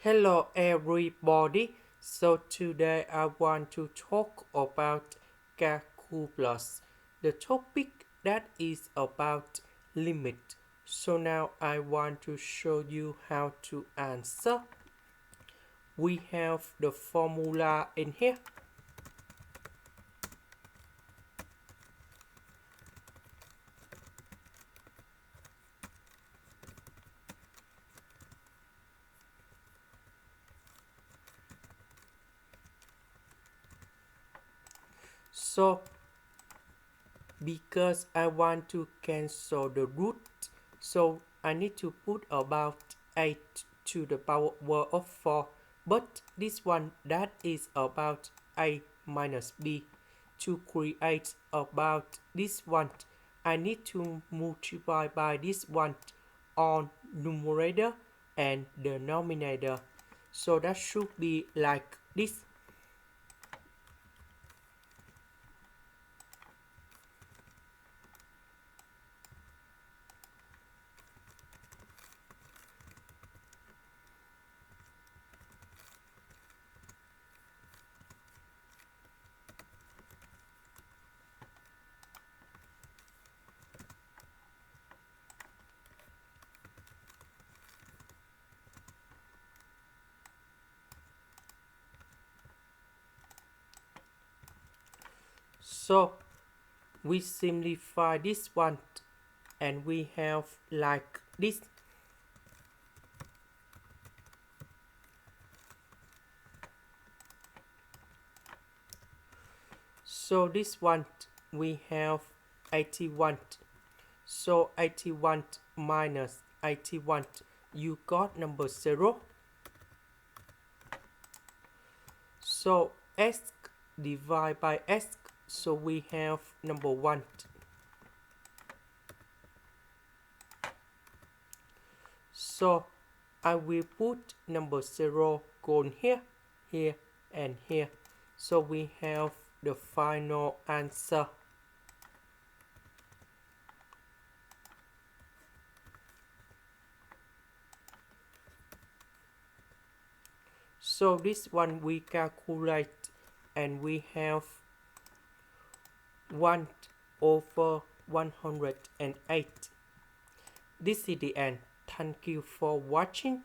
Hello everybody. So today I want to talk about calculus, the topic that is about limit. So now I want to show you how to answer. We have the formula in here. So because I want to cancel the root, so I need to put about 8 to the power of 4, but this one that is about a minus b. To create about this one, I need to multiply by this one on numerator and denominator, so that should be like this. So we simplify this one and we have like this. So this one we have 81. So 81 minus 81, you got number 0. So s divided by s, so we have number 1. So I will put number 0 going here, here and here. So we have the final answer. So this one we calculate and we have 1 over 108. This is the end. Thank you for watching.